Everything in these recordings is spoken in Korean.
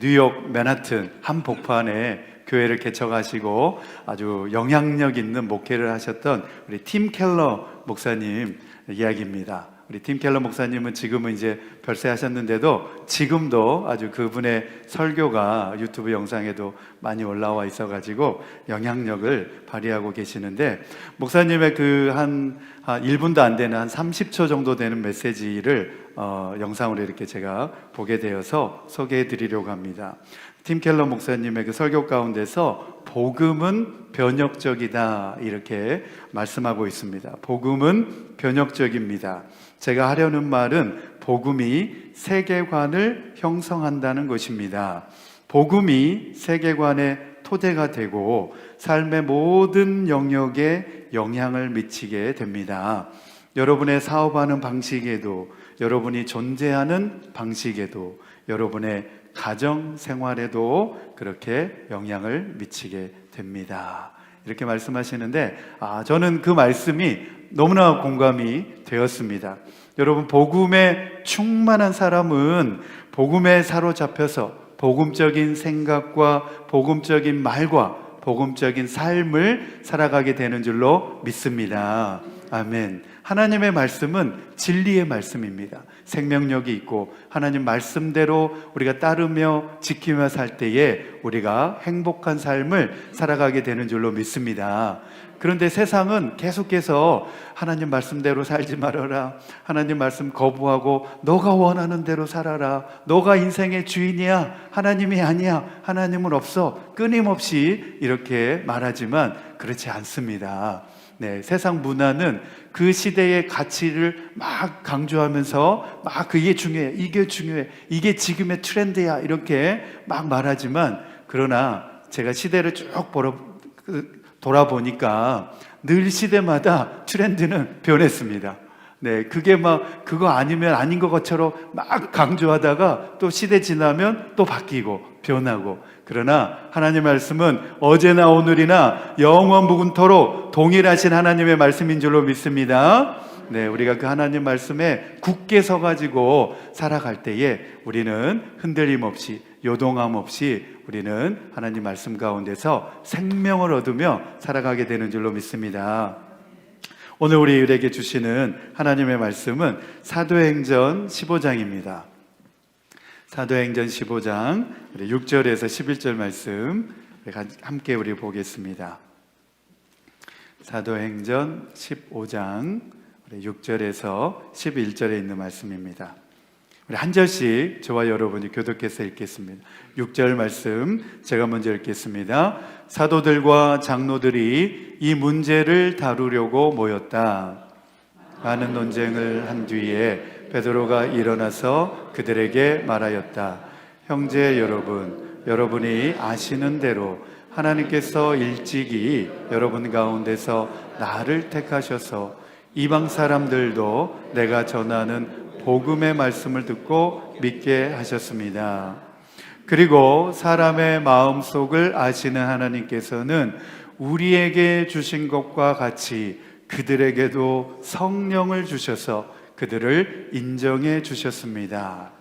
뉴욕 맨하튼 한복판에 교회를 개척하시고 아주 영향력 있는 목회를 하셨던 우리 팀 켈러 목사님 이야기입니다. 우리 팀 켈러 목사님은 지금은 이제 별세하셨는데도 지금도 아주 그분의 설교가 유튜브 영상에도 많이 올라와 있어가지고 영향력을 발휘하고 계시는데, 목사님의 그 한 1분도 안 되는 한 30초 정도 되는 메시지를 영상으로 이렇게 제가 보게 되어서 소개해 드리려고 합니다. 팀 켈러 목사님의 그 설교 가운데서 복음은 변혁적이다 이렇게 말씀하고 있습니다. 복음은 변혁적입니다. 제가 하려는 말은 복음이 세계관을 형성한다는 것입니다. 복음이 세계관의 토대가 되고 삶의 모든 영역에 영향을 미치게 됩니다. 여러분의 사업하는 방식에도, 여러분이 존재하는 방식에도, 여러분의 가정 생활에도 그렇게 영향을 미치게 됩니다. 이렇게 말씀하시는데, 저는 그 말씀이 너무나 공감이 되었습니다. 여러분, 복음에 충만한 사람은 복음에 사로잡혀서 복음적인 생각과 복음적인 말과 복음적인 삶을 살아가게 되는 줄로 믿습니다. 아멘. 하나님의 말씀은 진리의 말씀입니다. 생명력이 있고 하나님 말씀대로 우리가 따르며 지키며 살 때에 우리가 행복한 삶을 살아가게 되는 줄로 믿습니다. 그런데 세상은 계속해서 하나님 말씀대로 살지 말아라, 하나님 말씀 거부하고 너가 원하는 대로 살아라, 너가 인생의 주인이야, 하나님이 아니야, 하나님은 없어, 끊임없이 이렇게 말하지만 그렇지 않습니다. 네, 세상 문화는 그 시대의 가치를 막 강조하면서 막 그게 중요해, 이게 중요해, 이게 지금의 트렌드야 이렇게 막 말하지만, 그러나 제가 시대를 쭉 돌아보니까 늘 시대마다 트렌드는 변했습니다. 네, 그게 막 그거 아니면 아닌 것처럼 막 강조하다가 또 시대 지나면 또 바뀌고 변하고, 그러나 하나님 말씀은 어제나 오늘이나 영원무궁토록 동일하신 하나님의 말씀인 줄로 믿습니다. 네, 우리가 그 하나님 말씀에 굳게 서가지고 살아갈 때에 우리는 흔들림 없이 요동함 없이 우리는 하나님 말씀 가운데서 생명을 얻으며 살아가게 되는 줄로 믿습니다. 오늘 우리에게 주시는 하나님의 말씀은 사도행전 15장입니다. 사도행전 15장 6절에서 11절 말씀 함께 우리 보겠습니다. 사도행전 15장 6절에서 11절에 있는 말씀입니다. 우리 한 절씩 저와 여러분이 교독해서 읽겠습니다. 6절 말씀 제가 먼저 읽겠습니다. 사도들과 장로들이 이 문제를 다루려고 모였다. 많은 논쟁을 한 뒤에 베드로가 일어나서 그들에게 말하였다. 형제 여러분, 여러분이 아시는 대로 하나님께서 일찍이 여러분 가운데서 나를 택하셔서 이방 사람들도 내가 전하는 복음의 말씀을 듣고 믿게 하셨습니다. 그리고 사람의 마음속을 아시는 하나님께서는 우리에게 주신 것과 같이 그들에게도 성령을 주셔서 그들을 인정해 주셨습니다.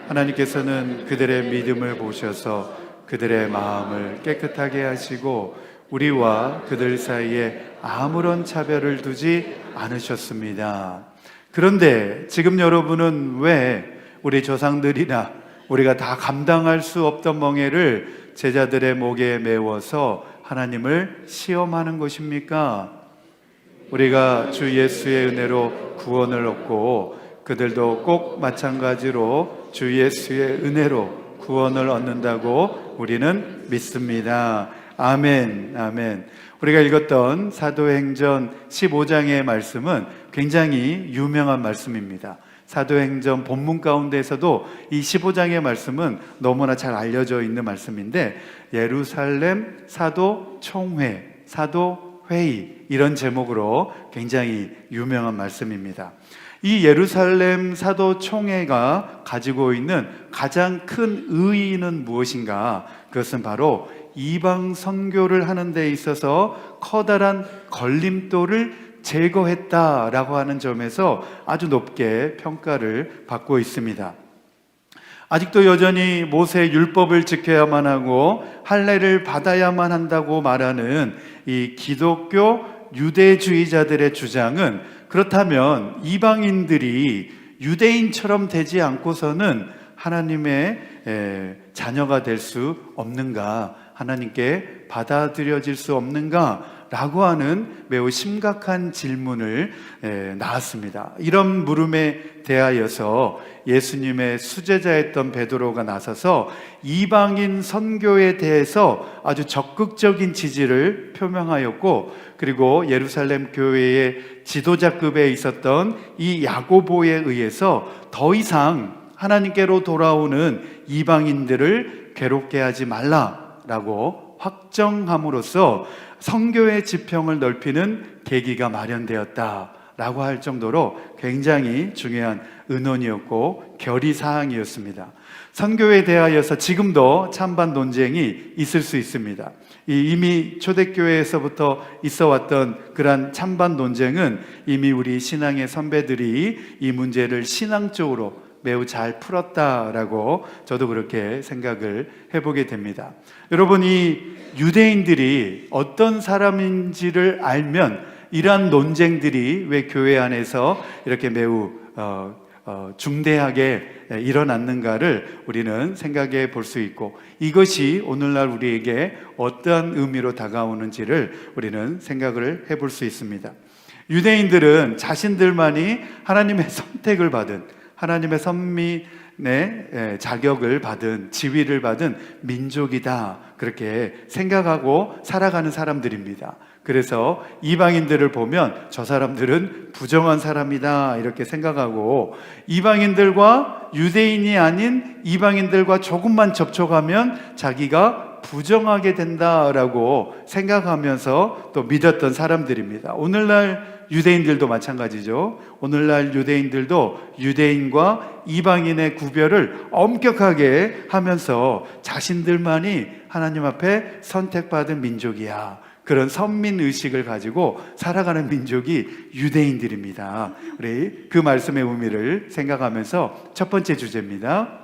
하나님께서는 그들의 믿음을 보셔서 그들의 마음을 깨끗하게 하시고 우리와 그들 사이에 아무런 차별을 두지 않으셨습니다. 그런데 지금 여러분은 왜 우리 조상들이나 우리가 다 감당할 수 없던 멍에를 제자들의 목에 메워서 하나님을 시험하는 것입니까? 우리가 주 예수의 은혜로 구원을 얻고 그들도 꼭 마찬가지로 주 예수의 은혜로 구원을 얻는다고 우리는 믿습니다. 아멘, 아멘. 우리가 읽었던 사도행전 15장의 말씀은 굉장히 유명한 말씀입니다. 사도행전 본문 가운데에서도 이 15장의 말씀은 너무나 잘 알려져 있는 말씀인데, 예루살렘 사도총회, 사도회의 이런 제목으로 굉장히 유명한 말씀입니다. 이 예루살렘 사도총회가 가지고 있는 가장 큰 의의는 무엇인가? 그것은 바로 이방 선교를 하는 데 있어서 커다란 걸림돌을 제거했다라고 하는 점에서 아주 높게 평가를 받고 있습니다. 아직도 여전히 모세 율법을 지켜야만 하고 할례를 받아야만 한다고 말하는 이 기독교 유대주의자들의 주장은, 그렇다면 이방인들이 유대인처럼 되지 않고서는 하나님의 자녀가 될 수 없는가, 하나님께 받아들여질 수 없는가 라고 하는 매우 심각한 질문을 낳았습니다. 이런 물음에 대하여서 예수님의 수제자였던 베드로가 나서서 이방인 선교에 대해서 아주 적극적인 지지를 표명하였고, 그리고 예루살렘 교회의 지도자급에 있었던 이 야고보에 의해서 더 이상 하나님께로 돌아오는 이방인들을 괴롭게 하지 말라라고 확정함으로써 선교의 지평을 넓히는 계기가 마련되었다라고 할 정도로 굉장히 중요한 의논이었고 결의사항이었습니다. 선교에 대하여서 지금도 찬반 논쟁이 있을 수 있습니다. 이미 초대교회에서부터 있어왔던 그러한 찬반 논쟁은 이미 우리 신앙의 선배들이 이 문제를 신앙적으로 매우 잘 풀었다라고 저도 그렇게 생각을 해보게 됩니다. 여러분, 이 유대인들이 어떤 사람인지를 알면 이러한 논쟁들이 왜 교회 안에서 이렇게 매우 중대하게 일어났는가를 우리는 생각해 볼 수 있고, 이것이 오늘날 우리에게 어떠한 의미로 다가오는지를 우리는 생각을 해볼 수 있습니다. 유대인들은 자신들만이 하나님의 선택을 받은, 하나님의 선민의 자격을 받은, 지위를 받은 민족이다, 그렇게 생각하고 살아가는 사람들입니다. 그래서 이방인들을 보면 저 사람들은 부정한 사람이다 이렇게 생각하고, 이방인들과 유대인이 아닌 이방인들과 조금만 접촉하면 자기가 부정하게 된다라고 생각하면서 또 믿었던 사람들입니다. 오늘날 유대인들도 마찬가지죠. 오늘날 유대인들도 유대인과 이방인의 구별을 엄격하게 하면서 자신들만이 하나님 앞에 선택받은 민족이야, 그런 선민의식을 가지고 살아가는 민족이 유대인들입니다. 우리 그 말씀의 의미를 생각하면서 첫 번째 주제입니다.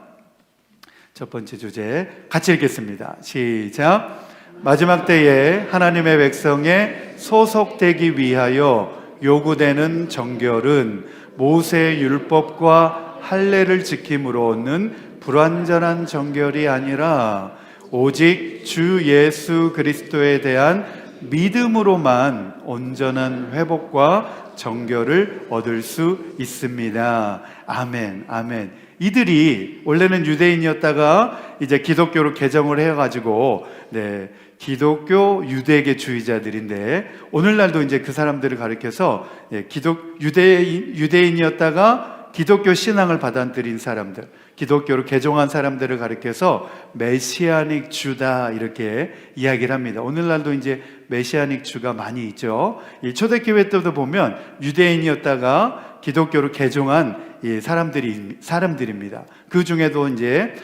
첫 번째 주제 같이 읽겠습니다. 시작. 마지막 때에 하나님의 백성에 소속되기 위하여 요구되는 정결은 모세의 율법과 할례를 지킴으로 얻는 불완전한 정결이 아니라 오직 주 예수 그리스도에 대한 믿음으로만 온전한 회복과 정결을 얻을 수 있습니다. 아멘, 아멘. 이들이 원래는 유대인이었다가 이제 기독교로 개정을 해가지고 기독교 유대계 주의자들인데, 오늘날도 이제 그 사람들을 가리켜서 유대인이었다가 기독교 신앙을 받아들인 사람들, 기독교로 개종한 사람들을 가리켜서 메시아닉 주다 이렇게 이야기를 합니다. 오늘날도 이제 메시아닉 주가 많이 있죠. 이 초대교회 때도 보면 유대인이었다가 기독교로 개종한 이 사람들입니다. 그 중에도 이제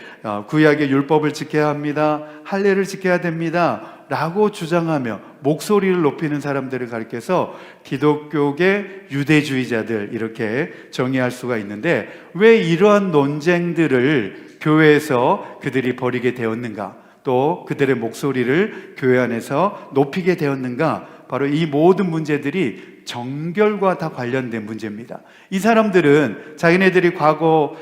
구약의 율법을 지켜야 합니다, 할례를 지켜야 됩니다 라고 주장하며 목소리를 높이는 사람들을 가리켜서 기독교계 유대주의자들 이렇게 정의할 수가 있는데, 왜 이러한 논쟁들을 교회에서 그들이 벌이게 되었는가, 또 그들의 목소리를 교회 안에서 높이게 되었는가? 바로 이 모든 문제들이 정결과 다 관련된 문제입니다. 이 사람들은 자기네들이 과거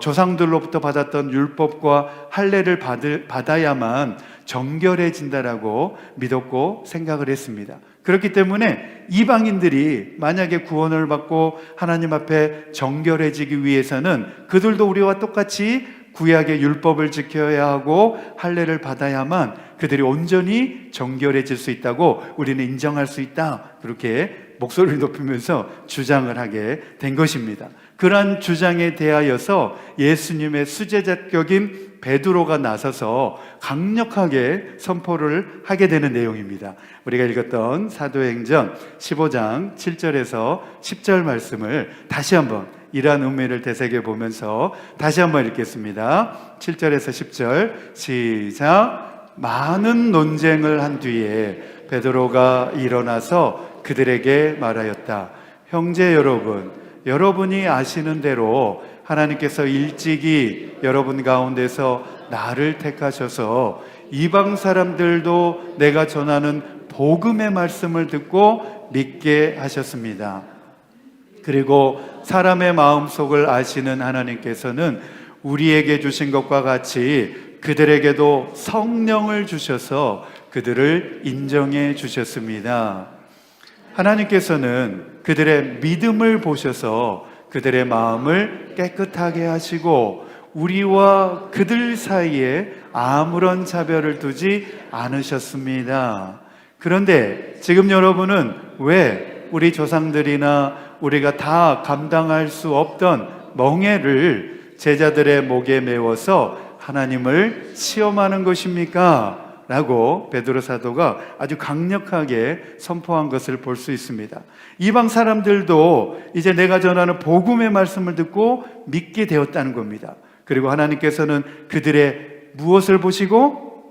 조상들로부터 받았던 율법과 할례를 받아야만 정결해진다라고 믿었고 생각을 했습니다. 그렇기 때문에 이방인들이 만약에 구원을 받고 하나님 앞에 정결해지기 위해서는 그들도 우리와 똑같이 구약의 율법을 지켜야 하고 할례를 받아야만 그들이 온전히 정결해질 수 있다고 우리는 인정할 수 있다, 그렇게 목소리를 높이면서 주장을 하게 된 것입니다. 그러한 주장에 대하여서 예수님의 수제자격인 베드로가 나서서 강력하게 선포를 하게 되는 내용입니다. 우리가 읽었던 사도행전 15장 7절에서 10절 말씀을 다시 한번 이러한 의미를 되새겨 보면서 다시 한번 읽겠습니다. 7절에서 10절 시작. 많은 논쟁을 한 뒤에 베드로가 일어나서 그들에게 말하였다. 형제 여러분, 여러분이 아시는 대로 하나님께서 일찍이 여러분 가운데서 나를 택하셔서 이방 사람들도 내가 전하는 복음의 말씀을 듣고 믿게 하셨습니다. 그리고 사람의 마음속을 아시는 하나님께서는 우리에게 주신 것과 같이 그들에게도 성령을 주셔서 그들을 인정해 주셨습니다. 하나님께서는 그들의 믿음을 보셔서 그들의 마음을 깨끗하게 하시고 우리와 그들 사이에 아무런 차별을 두지 않으셨습니다. 그런데 지금 여러분은 왜 우리 조상들이나 우리가 다 감당할 수 없던 멍에를 제자들의 목에 메워서 하나님을 시험하는 것입니까? 라고 베드로 사도가 아주 강력하게 선포한 것을 볼 수 있습니다. 이방 사람들도 이제 내가 전하는 복음의 말씀을 듣고 믿게 되었다는 겁니다. 그리고 하나님께서는 그들의 무엇을 보시고?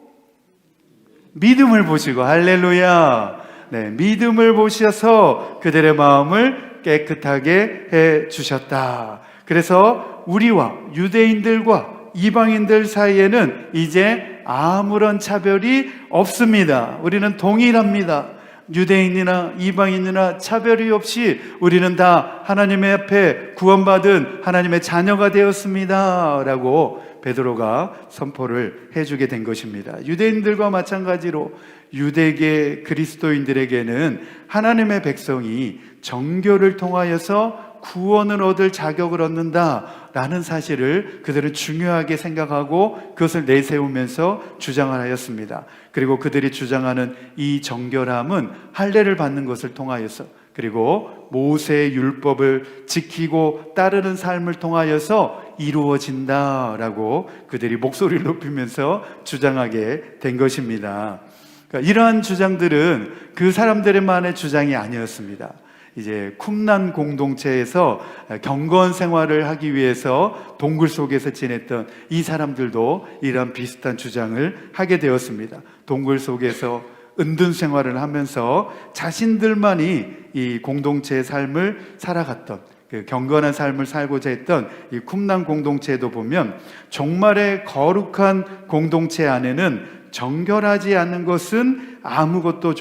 믿음을 보시고, 할렐루야! 네, 믿음을 보셔서 그들의 마음을 깨끗하게 해 주셨다. 그래서 우리와 유대인들과 이방인들 사이에는 이제 아무런 차별이 없습니다. 우리는 동일합니다. 유대인이나 이방인이나 차별이 없이 우리는 다 하나님의 앞에 구원받은 하나님의 자녀가 되었습니다. 라고 베드로가 선포를 해주게 된 것입니다. 유대인들과 마찬가지로 유대계 그리스도인들에게는 하나님의 백성이 정결을 통하여서 구원을 얻을 자격을 얻는다라는 사실을 그들은 중요하게 생각하고 그것을 내세우면서 주장을 하였습니다. 그리고 그들이 주장하는 이 정결함은 할례를 받는 것을 통하여서, 그리고 모세의 율법을 지키고 따르는 삶을 통하여서 이루어진다라고 그들이 목소리를 높이면서 주장하게 된 것입니다. 그러니까 이러한 주장들은 그 사람들만의 주장이 아니었습니다. 이제 쿰란 공동체에서 경건 생활을 하기 위해서 동굴 속에서 지냈던 이 사람들도 이런 비슷한 주장을 하게 되었습니다. 동굴 속에서 은둔 생활을 하면서 자신들만이 이 공동체의 삶을 살아갔던, 그 경건한 삶을 살고자 했던 이 쿰란 공동체에도 보면 정말의 거룩한 공동체 안에는 정결하지 않는 것은 아무것도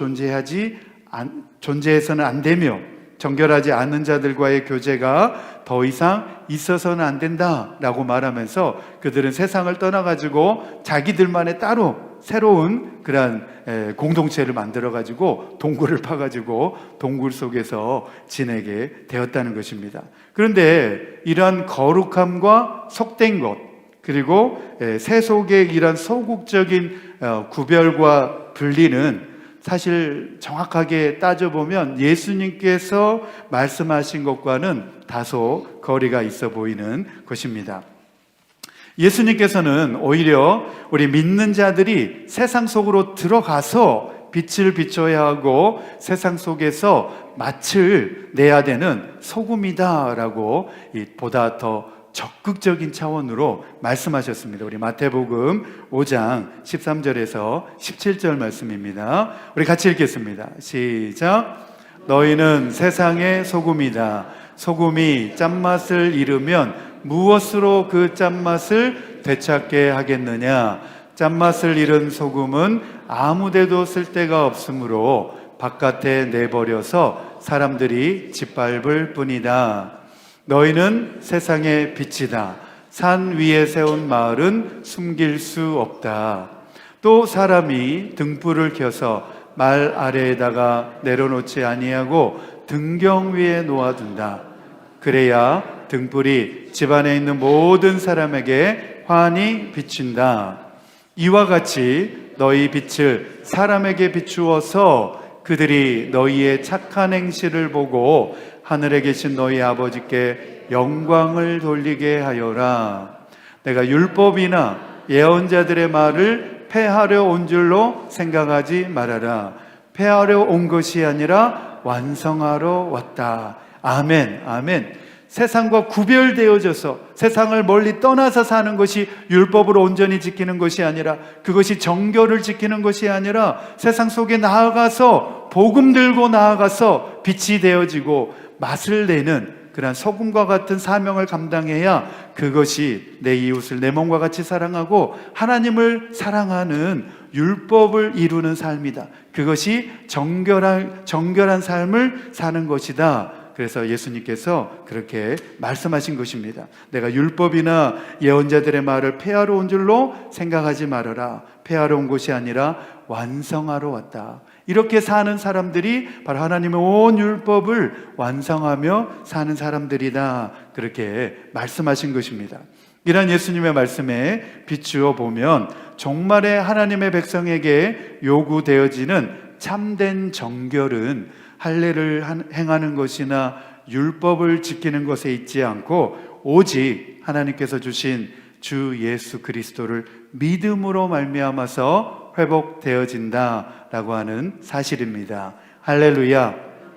존재해서는 안 되며 정결하지 않는 자들과의 교제가 더 이상 있어서는 안 된다라고 말하면서 그들은 세상을 떠나가지고 자기들만의 따로 새로운 그런 공동체를 만들어가지고 동굴을 파가지고 동굴 속에서 지내게 되었다는 것입니다. 그런데 이러한 거룩함과 속된 것, 그리고 세속의 이런 소극적인 구별과 분리는 사실 정확하게 따져보면 예수님께서 말씀하신 것과는 다소 거리가 있어 보이는 것입니다. 예수님께서는 오히려 우리 믿는 자들이 세상 속으로 들어가서 빛을 비춰야 하고 세상 속에서 맛을 내야 되는 소금이다라고 보다 더 적극적인 차원으로 말씀하셨습니다. 우리 마태복음 5장 13절에서 17절 말씀입니다. 우리 같이 읽겠습니다. 시작. 너희는 세상의 소금이다. 소금이 짠맛을 잃으면 무엇으로 그 짠맛을 되찾게 하겠느냐? 짠맛을 잃은 소금은 아무데도 쓸데가 없으므로 바깥에 내버려서 사람들이 짓밟을 뿐이다. 너희는 세상의 빛이다. 산 위에 세운 마을은 숨길 수 없다. 또 사람이 등불을 켜서 말 아래에다가 내려놓지 아니하고 등경 위에 놓아둔다. 그래야 등불이 집안에 있는 모든 사람에게 환히 비친다. 이와 같이 너희 빛을 사람에게 비추어서 그들이 너희의 착한 행실을 보고 하늘에 계신 너희 아버지께 영광을 돌리게 하여라. 내가 율법이나 예언자들의 말을 폐하려 온 줄로 생각하지 말아라. 폐하려 온 것이 아니라 완성하러 왔다. 아멘, 아멘. 세상과 구별되어져서 세상을 멀리 떠나서 사는 것이 율법으로 온전히 지키는 것이 아니라, 그것이 정결을 지키는 것이 아니라 세상 속에 나아가서 복음 들고 나아가서 빛이 되어지고 맛을 내는 그러한 소금과 같은 사명을 감당해야 그것이 내 이웃을 내 몸과 같이 사랑하고 하나님을 사랑하는 율법을 이루는 삶이다. 그것이 정결한 삶을 사는 것이다. 그래서 예수님께서 그렇게 말씀하신 것입니다. 내가 율법이나 예언자들의 말을 폐하러 온 줄로 생각하지 말아라. 폐하러 온 것이 아니라 완성하러 왔다. 이렇게 사는 사람들이 바로 하나님의 온 율법을 완성하며 사는 사람들이다. 그렇게 말씀하신 것입니다. 이런 예수님의 말씀에 비추어 보면 종말에 하나님의 백성에게 요구되어지는 참된 정결은 할례를 행하는 것이나 율법을 지키는 것에 있지 않고 오직 하나님께서 주신 주 예수 그리스도를 믿음으로 말미암아서 회복되어진다라고 하는 사실입니다. 할렐루야.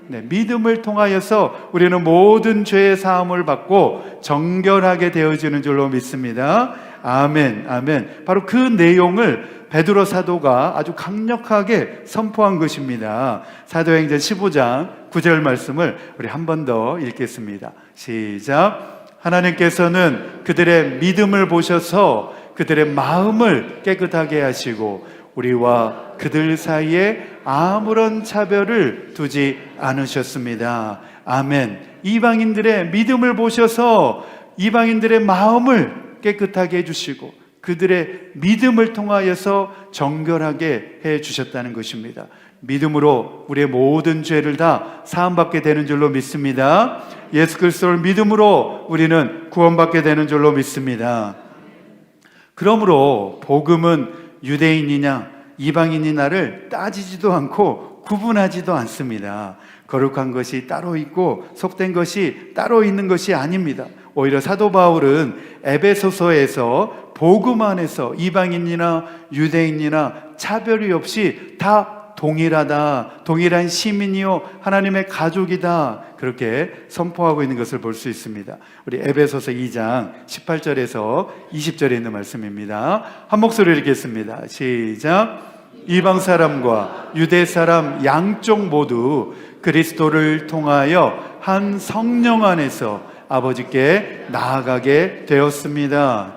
네, 믿음을 통하여서 우리는 모든 죄의 사함을 받고 정결하게 되어지는 줄로 믿습니다. 아멘, 아멘. 바로 그 내용을 베드로 사도가 아주 강력하게 선포한 것입니다. 사도행전 15장 9절 말씀을 우리 한 번 더 읽겠습니다. 시작. 하나님께서는 그들의 믿음을 보셔서 그들의 마음을 깨끗하게 하시고 우리와 그들 사이에 아무런 차별을 두지 않으셨습니다. 아멘. 이방인들의 믿음을 보셔서 이방인들의 마음을 깨끗하게 해주시고 그들의 믿음을 통하여서 정결하게 해주셨다는 것입니다. 믿음으로 우리의 모든 죄를 다 사함받게 되는 줄로 믿습니다. 예수 그리스도를 믿음으로 우리는 구원받게 되는 줄로 믿습니다. 그러므로 복음은 유대인이냐 이방인이냐를 따지지도 않고 구분하지도 않습니다. 거룩한 것이 따로 있고 속된 것이 따로 있는 것이 아닙니다. 오히려 사도 바울은 에베소서에서 복음 안에서 이방인이나 유대인이나 차별이 없이 다 동일하다, 동일한 시민이요 하나님의 가족이다, 그렇게 선포하고 있는 것을 볼 수 있습니다. 우리 에베소서 2장 18절에서 20절에 있는 말씀입니다. 한 목소리로 읽겠습니다. 시작. 이방 사람과 유대 사람 양쪽 모두 그리스도를 통하여 한 성령 안에서 아버지께 나아가게 되었습니다.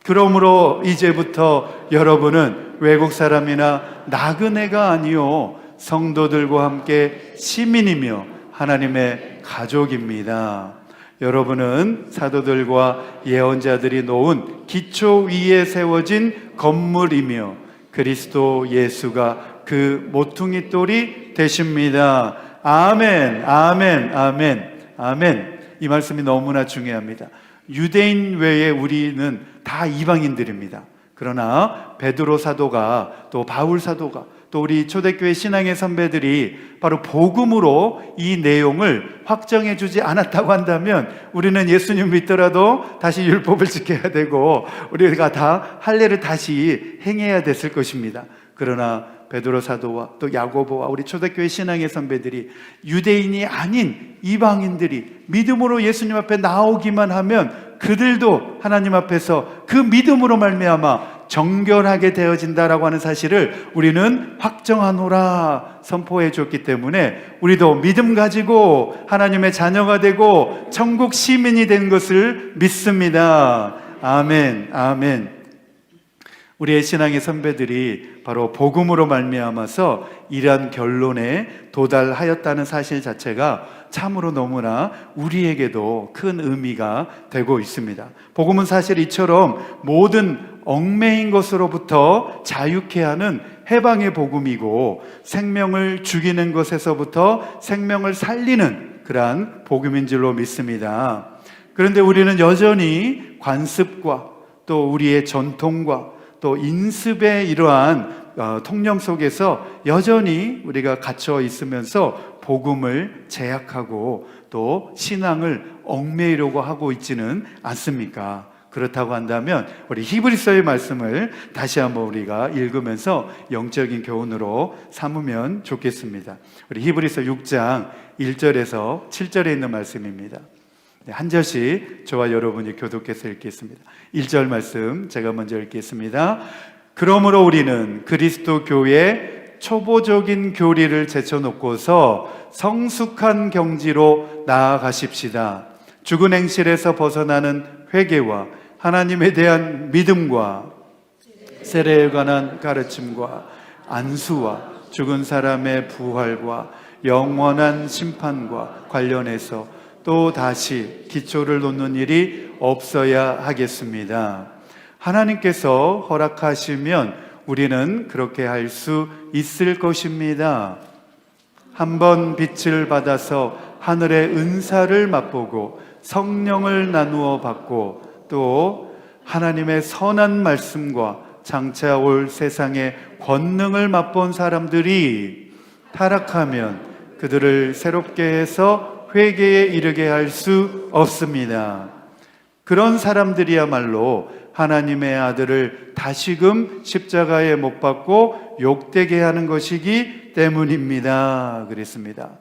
그러므로 이제부터 여러분은 외국 사람이나 나그네가 아니요 성도들과 함께 시민이며 하나님의 가족입니다. 여러분은 사도들과 예언자들이 놓은 기초 위에 세워진 건물이며 그리스도 예수가 그 모퉁이 돌이 되십니다. 아멘, 아멘, 아멘, 아멘. 이 말씀이 너무나 중요합니다. 유대인 외에 우리는 다 이방인들입니다. 그러나 베드로 사도가 또 바울 사도가 또 우리 초대교회 신앙의 선배들이 바로 복음으로 이 내용을 확정해 주지 않았다고 한다면 우리는 예수님 믿더라도 다시 율법을 지켜야 되고 우리가 다 할례를 다시 행해야 됐을 것입니다. 그러나 베드로 사도와 또 야고보와 우리 초대교회 신앙의 선배들이 유대인이 아닌 이방인들이 믿음으로 예수님 앞에 나오기만 하면 그들도 하나님 앞에서 그 믿음으로 말미암아 정결하게 되어진다라고 하는 사실을 우리는 확정하노라 선포해 줬기 때문에 우리도 믿음 가지고 하나님의 자녀가 되고 천국 시민이 된 것을 믿습니다. 아멘, 아멘. 우리의 신앙의 선배들이 바로 복음으로 말미암아서 이러한 결론에 도달하였다는 사실 자체가 참으로 너무나 우리에게도 큰 의미가 되고 있습니다. 복음은 사실 이처럼 모든 얽매인 것으로부터 자유케 하는 해방의 복음이고 생명을 죽이는 것에서부터 생명을 살리는 그러한 복음인 줄로 믿습니다. 그런데 우리는 여전히 관습과 또 우리의 전통과 또 인습의 이러한 통념 속에서 여전히 우리가 갇혀 있으면서 복음을 제약하고 또 신앙을 얽매이려고 하고 있지는 않습니까? 그렇다고 한다면 우리 히브리서의 말씀을 다시 한번 우리가 읽으면서 영적인 교훈으로 삼으면 좋겠습니다. 우리 히브리서 6장 1절에서 7절에 있는 말씀입니다. 한 절씩 저와 여러분이 교독해서 읽겠습니다. 1절 말씀 제가 먼저 읽겠습니다. 그러므로 우리는 그리스도 교회의 초보적인 교리를 제쳐놓고서 성숙한 경지로 나아가십시다. 죽은 행실에서 벗어나는 회개와 하나님에 대한 믿음과 세례에 관한 가르침과 안수와 죽은 사람의 부활과 영원한 심판과 관련해서 또 다시 기초를 놓는 일이 없어야 하겠습니다. 하나님께서 허락하시면 우리는 그렇게 할 수 있을 것입니다. 한번 빛을 받아서 하늘의 은사를 맛보고 성령을 나누어 받고 또 하나님의 선한 말씀과 장차 올 세상의 권능을 맛본 사람들이 타락하면 그들을 새롭게 해서 회개에 이르게 할 수 없습니다. 그런 사람들이야말로 하나님의 아들을 다시금 십자가에 못 박고 욕되게 하는 것이기 때문입니다. 그랬습니다.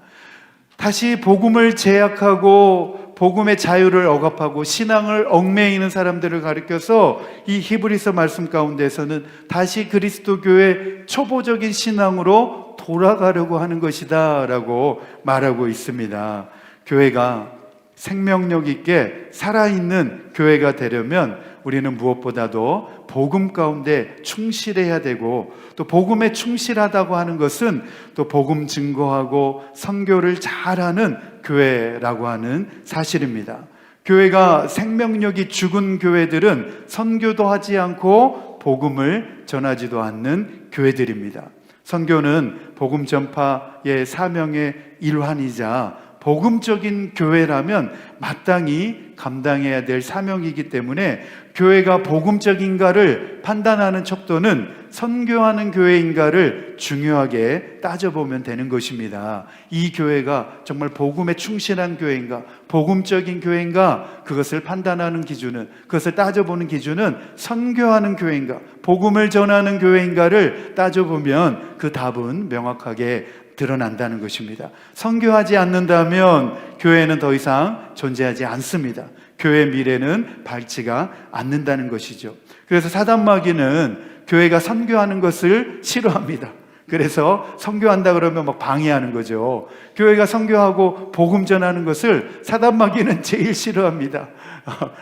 다시 복음을 제약하고 복음의 자유를 억압하고 신앙을 얽매이는 사람들을 가리켜서 이 히브리서 말씀 가운데서는 다시 그리스도교의 초보적인 신앙으로 돌아가려고 하는 것이다 라고 말하고 있습니다. 교회가 생명력 있게 살아있는 교회가 되려면 우리는 무엇보다도 복음 가운데 충실해야 되고, 또 복음에 충실하다고 하는 것은 또 복음 증거하고 선교를 잘하는 교회라고 하는 사실입니다. 교회가 생명력이 죽은 교회들은 선교도 하지 않고 복음을 전하지도 않는 교회들입니다. 선교는 복음 전파의 사명의 일환이자 복음적인 교회라면 마땅히 감당해야 될 사명이기 때문에 교회가 복음적인가를 판단하는 척도는 선교하는 교회인가를 중요하게 따져보면 되는 것입니다. 이 교회가 정말 복음에 충실한 교회인가, 복음적인 교회인가, 그것을 판단하는 기준은, 그것을 따져보는 기준은 선교하는 교회인가, 복음을 전하는 교회인가를 따져보면 그 답은 명확하게 드러난다는 것입니다. 선교하지 않는다면 교회는 더 이상 존재하지 않습니다. 교회의 미래는 밝지가 않는다는 것이죠. 그래서 사단마귀는 교회가 선교하는 것을 싫어합니다. 그래서 선교한다 그러면 막 방해하는 거죠. 교회가 선교하고 복음 전하는 것을 사단마귀는 제일 싫어합니다.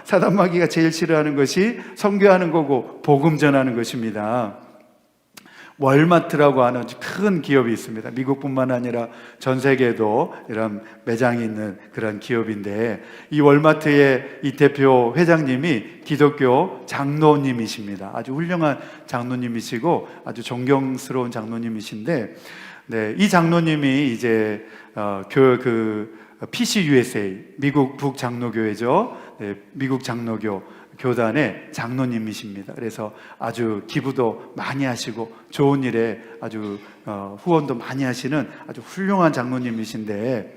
사단마귀가 제일 싫어하는 것이 선교하는 거고 복음 전하는 것입니다. 월마트라고 하는 큰 기업이 있습니다. 미국뿐만 아니라 전 세계에도 이런 매장이 있는 그런 기업인데, 이 월마트의 이 대표 회장님이 기독교 장로님이십니다. 아주 훌륭한 장로님이시고 아주 존경스러운 장로님이신데, 네, 이 장로님이 이제 PCUSA, 미국 북장로교회죠. 네, 미국 장로교 교단의 장로님이십니다. 그래서 아주 기부도 많이 하시고 좋은 일에 아주 후원도 많이 하시는 아주 훌륭한 장로님이신데,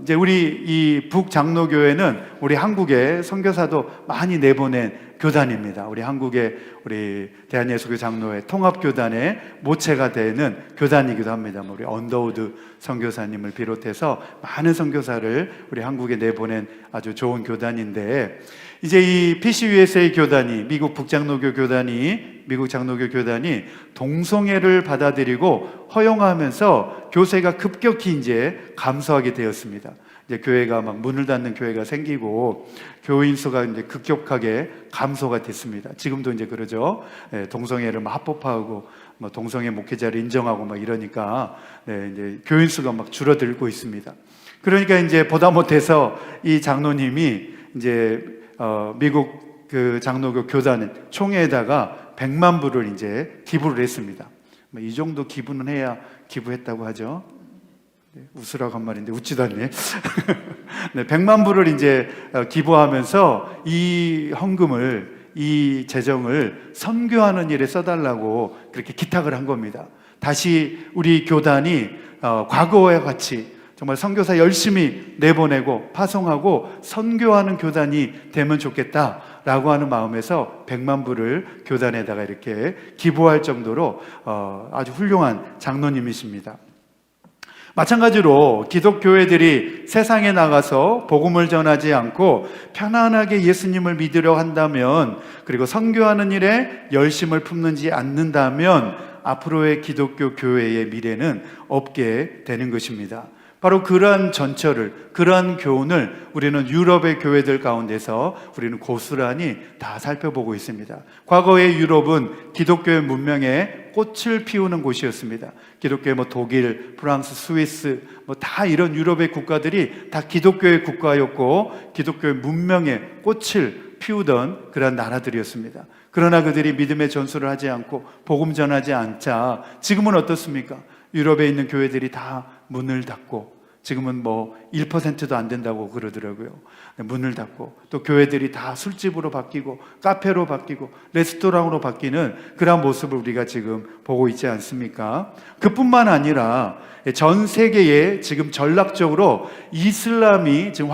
이제 우리 이 북장로교회는 우리 한국에 선교사도 많이 내보낸 교단입니다. 우리 한국의 우리 대한예수교 장로회 통합교단의 모체가 되는 교단이기도 합니다. 우리 언더우드 선교사님을 비롯해서 많은 선교사를 우리 한국에 내보낸 아주 좋은 교단인데, 이제 이 PCUSA 교단이, 미국 북장로교 교단이, 미국 장로교 교단이 동성애를 받아들이고 허용하면서 교세가 급격히 이제 감소하게 되었습니다. 이제 교회가 막 문을 닫는 교회가 생기고 교인 수가 이제 급격하게 감소가 됐습니다. 지금도 이제 그러죠. 네, 동성애를 막 합법화하고 뭐 동성애 목회자를 인정하고 막 이러니까 네, 이제 교인 수가 막 줄어들고 있습니다. 그러니까 이제 보다 못해서 이 장로님이 이제 미국 그 장로교 교단 총회에다가 100만 불을 이제 기부를 했습니다. 이 정도 기부는 해야 기부했다고 하죠. 네, 웃으라고 한 말인데 웃지도 않네. 네, 100만 불을 이제 기부하면서 이 헌금을, 이 재정을 선교하는 일에 써달라고 그렇게 기탁을 한 겁니다. 다시 우리 교단이 과거와 같이 정말 선교사 열심히 내보내고 파송하고 선교하는 교단이 되면 좋겠다라고 하는 마음에서 100만 불을 교단에다가 이렇게 기부할 정도로 아주 훌륭한 장로님이십니다. 마찬가지로 기독교회들이 세상에 나가서 복음을 전하지 않고 편안하게 예수님을 믿으려 한다면, 그리고 선교하는 일에 열심을 품는지 않는다면 앞으로의 기독교 교회의 미래는 없게 되는 것입니다. 바로 그러한 전철을, 그러한 교훈을 우리는 유럽의 교회들 가운데서 우리는 고스란히 다 살펴보고 있습니다. 과거의 유럽은 기독교의 문명에 꽃을 피우는 곳이었습니다. 기독교의 독일, 프랑스, 스위스 다 이런 유럽의 국가들이 다 기독교의 국가였고 기독교의 문명에 꽃을 피우던 그런 나라들이었습니다. 그러나 그들이 믿음의 전수를 하지 않고 복음 전하지 않자 지금은 어떻습니까? 유럽에 있는 교회들이 다 문을 닫고 지금은 1%도 안 된다고 그러더라고요. 문을 닫고 또 교회들이 다 술집으로 바뀌고 카페로 바뀌고 레스토랑으로 바뀌는 그런 모습을 우리가 지금 보고 있지 않습니까? 그뿐만 아니라 전 세계에 지금 전락적으로 이슬람이 지금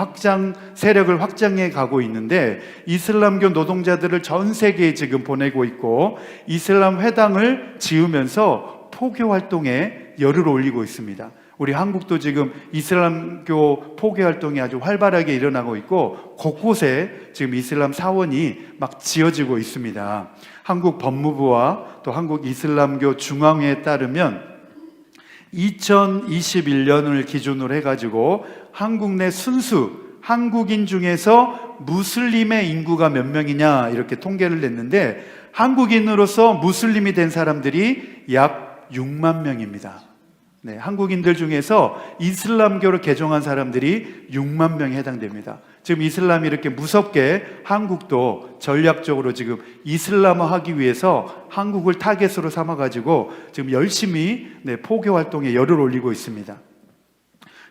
세력을 확장해 가고 있는데 이슬람교 노동자들을 전 세계에 지금 보내고 있고 이슬람 회당을 지으면서 포교 활동에 열을 올리고 있습니다. 우리 한국도 지금 이슬람교 포교 활동이 아주 활발하게 일어나고 있고 곳곳에 지금 이슬람 사원이 막 지어지고 있습니다. 한국 법무부와 또 한국 이슬람교 중앙회에 따르면 2021년을 기준으로 해가지고 한국 내 순수 한국인 중에서 무슬림의 인구가 몇 명이냐 이렇게 통계를 냈는데 한국인으로서 무슬림이 된 사람들이 약 6만 명입니다. 네, 한국인들 중에서 이슬람교를 개종한 사람들이 6만 명에 해당됩니다. 지금 이슬람이 이렇게 무섭게 한국도 전략적으로 지금 이슬람화하기 위해서 한국을 타겟으로 삼아가지고 지금 열심히 포교 활동에 열을 올리고 있습니다.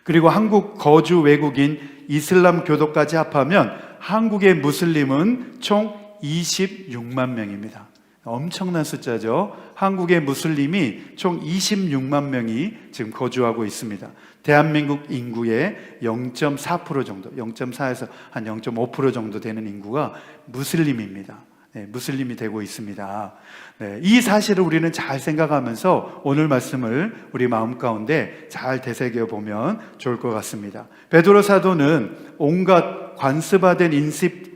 그리고 한국 거주 외국인 이슬람 교도까지 합하면 한국의 무슬림은 총 26만 명입니다. 엄청난 숫자죠. 한국의 무슬림이 총 26만 명이 지금 거주하고 있습니다. 대한민국 인구의 0.4% 정도, 0.4에서 한 0.5% 정도 되는 인구가 무슬림입니다. 네, 무슬림이 되고 있습니다. 네, 이 사실을 우리는 잘 생각하면서 오늘 말씀을 우리 마음 가운데 잘 되새겨 보면 좋을 것 같습니다. 베드로 사도는 온갖 관습화된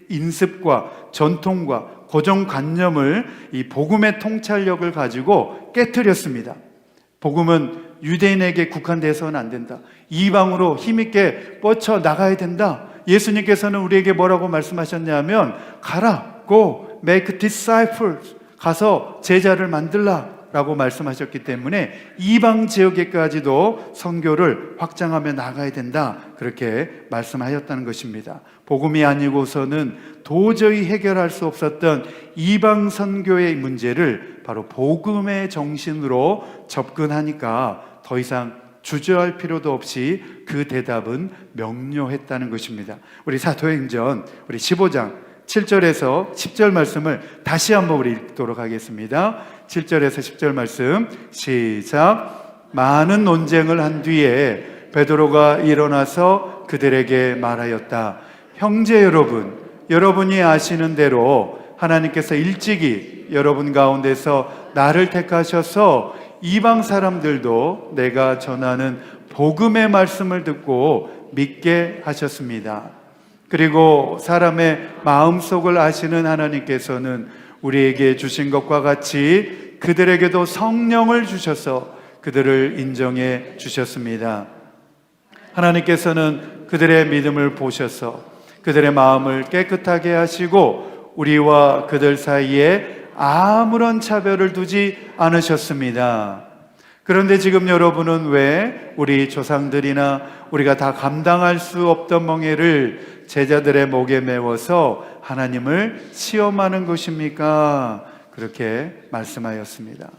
인습과 전통과 고정관념을 이 복음의 통찰력을 가지고 깨트렸습니다. 복음은 유대인에게 국한돼서는 안 된다. 이방으로 힘있게 뻗쳐나가야 된다. 예수님께서는 우리에게 뭐라고 말씀하셨냐면 가라, go, make disciples, 가서 제자를 만들라 라고 말씀하셨기 때문에 이방 지역에까지도 선교를 확장하며 나가야 된다, 그렇게 말씀하셨다는 것입니다. 복음이 아니고서는 도저히 해결할 수 없었던 이방 선교의 문제를 바로 복음의 정신으로 접근하니까 더 이상 주저할 필요도 없이 그 대답은 명료했다는 것입니다. 우리 사도행전 우리 15장 7절에서 10절 말씀을 다시 한번 우리 읽도록 하겠습니다. 7절에서 10절 말씀 시작. 많은 논쟁을 한 뒤에 베드로가 일어나서 그들에게 말하였다. 형제 여러분, 여러분이 아시는 대로 하나님께서 일찍이 여러분 가운데서 나를 택하셔서 이방 사람들도 내가 전하는 복음의 말씀을 듣고 믿게 하셨습니다. 그리고 사람의 마음속을 아시는 하나님께서는 우리에게 주신 것과 같이 그들에게도 성령을 주셔서 그들을 인정해 주셨습니다. 하나님께서는 그들의 믿음을 보셔서 그들의 마음을 깨끗하게 하시고 우리와 그들 사이에 아무런 차별을 두지 않으셨습니다. 그런데 지금 여러분은 왜 우리 조상들이나 우리가 다 감당할 수 없던 멍에를 제자들의 목에 메워서 하나님을 시험하는 것입니까? 그렇게 말씀하였습니다.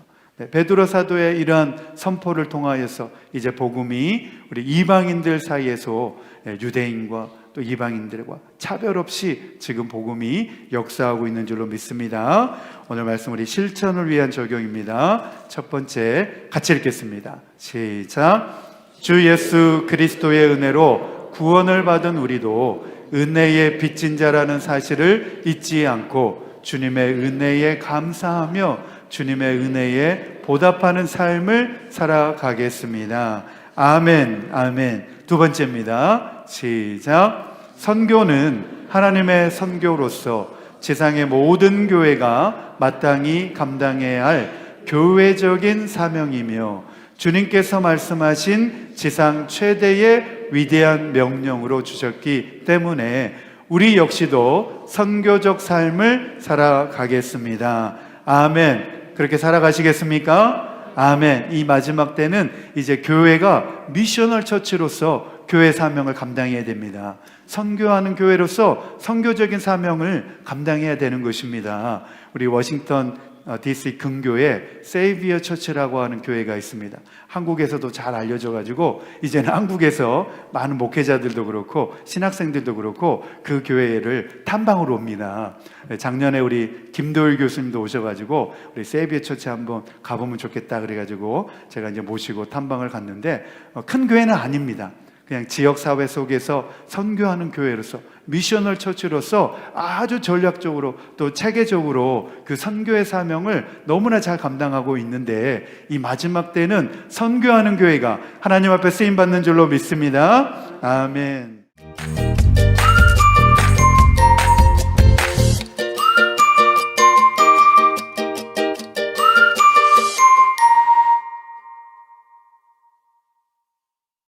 베드로 사도의 이러한 선포를 통하여서 이제 복음이 우리 이방인들 사이에서 유대인과 또 이방인들과 차별 없이 지금 복음이 역사하고 있는 줄로 믿습니다. 오늘 말씀 우리 실천을 위한 적용입니다. 첫 번째 같이 읽겠습니다. 시작. 주 예수 그리스도의 은혜로 구원을 받은 우리도 은혜의 빚진 자라는 사실을 잊지 않고 주님의 은혜에 감사하며 주님의 은혜에 보답하는 삶을 살아가겠습니다. 아멘, 아멘. 두 번째입니다. 시작. 선교는 하나님의 선교로서 세상의 모든 교회가 마땅히 감당해야 할 교회적인 사명이며 주님께서 말씀하신 지상 최대의 위대한 명령으로 주셨기 때문에 우리 역시도 선교적 삶을 살아가겠습니다. 아멘. 그렇게 살아가시겠습니까? 아멘. 이 마지막 때는 이제 교회가 미셔널 처치로서 교회 사명을 감당해야 됩니다. 선교하는 교회로서 선교적인 사명을 감당해야 되는 것입니다. 우리 워싱턴 DC 근교에 세이비어 처치라고 하는 교회가 있습니다. 한국에서도 잘 알려져 가지고 이제는 한국에서 많은 목회자들도 그렇고 신학생들도 그렇고 그 교회를 탐방으로 옵니다. 작년에 우리 김도일 교수님도 오셔가지고 우리 세이비어 처치 한번 가보면 좋겠다 그래가지고 제가 이제 모시고 탐방을 갔는데 큰 교회는 아닙니다. 그냥 지역사회 속에서 선교하는 교회로서 미셔널 처치로서 아주 전략적으로 또 체계적으로 그 선교의 사명을 너무나 잘 감당하고 있는데 이 마지막 때는 선교하는 교회가 하나님 앞에 쓰임받는 줄로 믿습니다. 아멘.